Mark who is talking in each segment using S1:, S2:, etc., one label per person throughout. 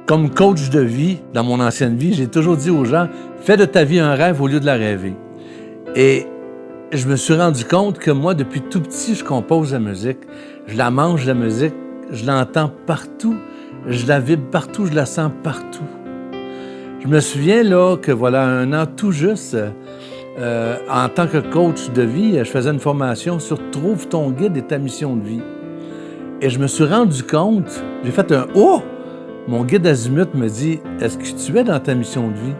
S1: Comme coach de vie, dans mon ancienne vie, j'ai toujours dit aux gens, fais de ta vie un rêve au lieu de la rêver. Et je me suis rendu compte que moi, depuis tout petit, je compose la musique. Je la mange, la musique. Je l'entends partout. Je la vibre partout. Je la sens partout. Je me souviens, là, que voilà, un an tout juste, en tant que coach de vie, je faisais une formation sur « Trouve ton guide et ta mission de vie ». Et je me suis rendu compte, j'ai fait un « Oh ». Mon guide azimut me dit « Est-ce que tu es dans ta mission de vie? »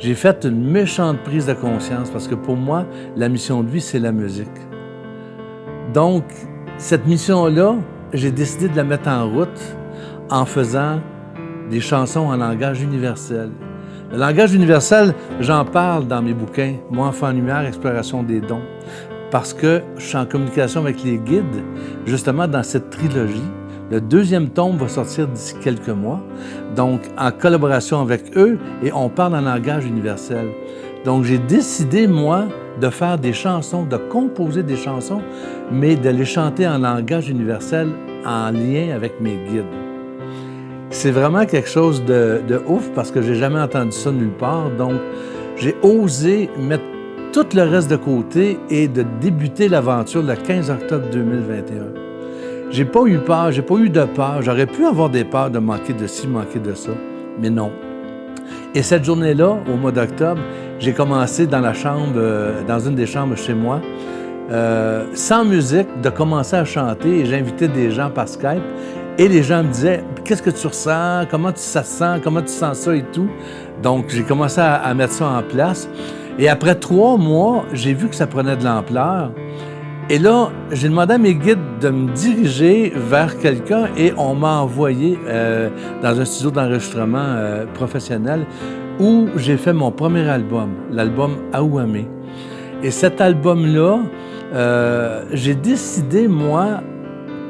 S1: J'ai fait une méchante prise de conscience parce que pour moi, la mission de vie, c'est la musique. Donc, cette mission-là, j'ai décidé de la mettre en route en faisant des chansons en langage universel. Le langage universel, j'en parle dans mes bouquins, Moi, enfant lumière, exploration des dons, parce que je suis en communication avec les guides, justement dans cette trilogie. Le deuxième tome va sortir d'ici quelques mois, donc en collaboration avec eux, et on parle en langage universel. Donc j'ai décidé, moi, de faire des chansons, de composer des chansons, mais de les chanter en langage universel en lien avec mes guides. C'est vraiment quelque chose de ouf parce que j'ai jamais entendu ça nulle part, donc j'ai osé mettre tout le reste de côté et de débuter l'aventure le 15 octobre 2021. J'ai pas eu peur, j'ai pas eu de peur. J'aurais pu avoir des peurs de manquer de ci, manquer de ça, mais non. Et cette journée-là, au mois d'octobre, j'ai commencé dans la chambre, dans une des chambres chez moi, sans musique, de commencer à chanter et j'invitais des gens par Skype et les gens me disaient « Qu'est-ce que tu ressens? Comment ça se sent? Comment tu sens ça? » et tout. Donc, j'ai commencé à mettre ça en place. Et après 3 mois, j'ai vu que ça prenait de l'ampleur. Et là, j'ai demandé à mes guides de me diriger vers quelqu'un et on m'a envoyé dans un studio d'enregistrement professionnel où j'ai fait mon premier album, l'album Aouamé. Et cet album-là, j'ai décidé, moi,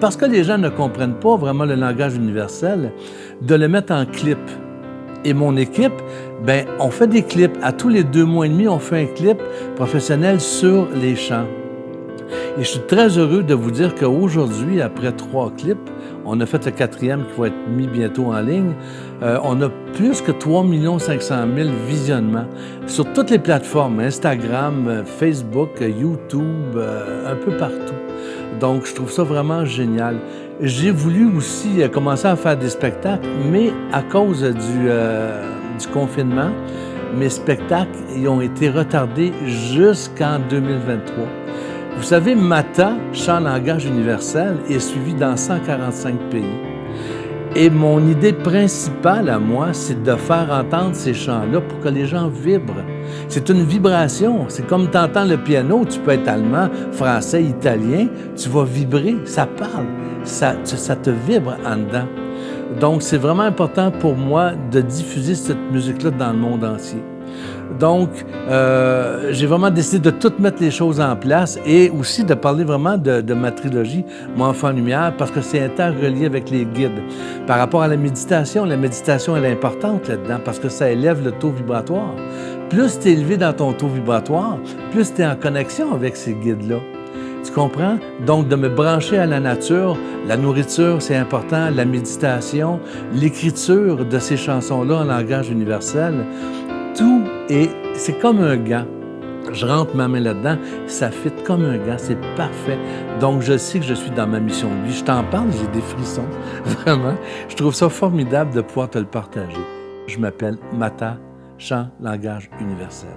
S1: parce que les gens ne comprennent pas vraiment le langage universel, de le mettre en clip. Et mon équipe, ben, on fait des clips. À tous les 2 mois et demi, on fait un clip professionnel sur les chants. Et je suis très heureux de vous dire qu'aujourd'hui, après 3 clips, on a fait le 4e qui va être mis bientôt en ligne, on a plus que 3 500 000 visionnements sur toutes les plateformes, Instagram, Facebook, YouTube, un peu partout. Donc, je trouve ça vraiment génial. J'ai voulu aussi commencer à faire des spectacles, mais à cause du confinement, mes spectacles ils ont été retardés jusqu'en 2023. Vous savez, Mata, chant langage universel, est suivi dans 145 pays. Et mon idée principale à moi, c'est de faire entendre ces chants-là pour que les gens vibrent. C'est une vibration. C'est comme tu entends le piano, tu peux être allemand, français, italien, tu vas vibrer, ça parle, ça te vibre en dedans. Donc, c'est vraiment important pour moi de diffuser cette musique-là dans le monde entier. Donc, j'ai vraiment décidé de tout mettre les choses en place et aussi de parler vraiment de ma trilogie, Moi, enfant lumière, parce que c'est interrelié avec les guides. Par rapport à la méditation, elle est importante là-dedans parce que ça élève le taux vibratoire. Plus tu es élevé dans ton taux vibratoire, plus tu es en connexion avec ces guides-là. Tu comprends? Donc, de me brancher à la nature, la nourriture, c'est important, la méditation, l'écriture de ces chansons-là en langage universel, tout est, c'est comme un gant. Je rentre ma main là-dedans, ça fit comme un gant, c'est parfait. Donc, je sais que je suis dans ma mission de vie. Je t'en parle, j'ai des frissons, vraiment. Je trouve ça formidable de pouvoir te le partager. Je m'appelle Mata, chant langage universel.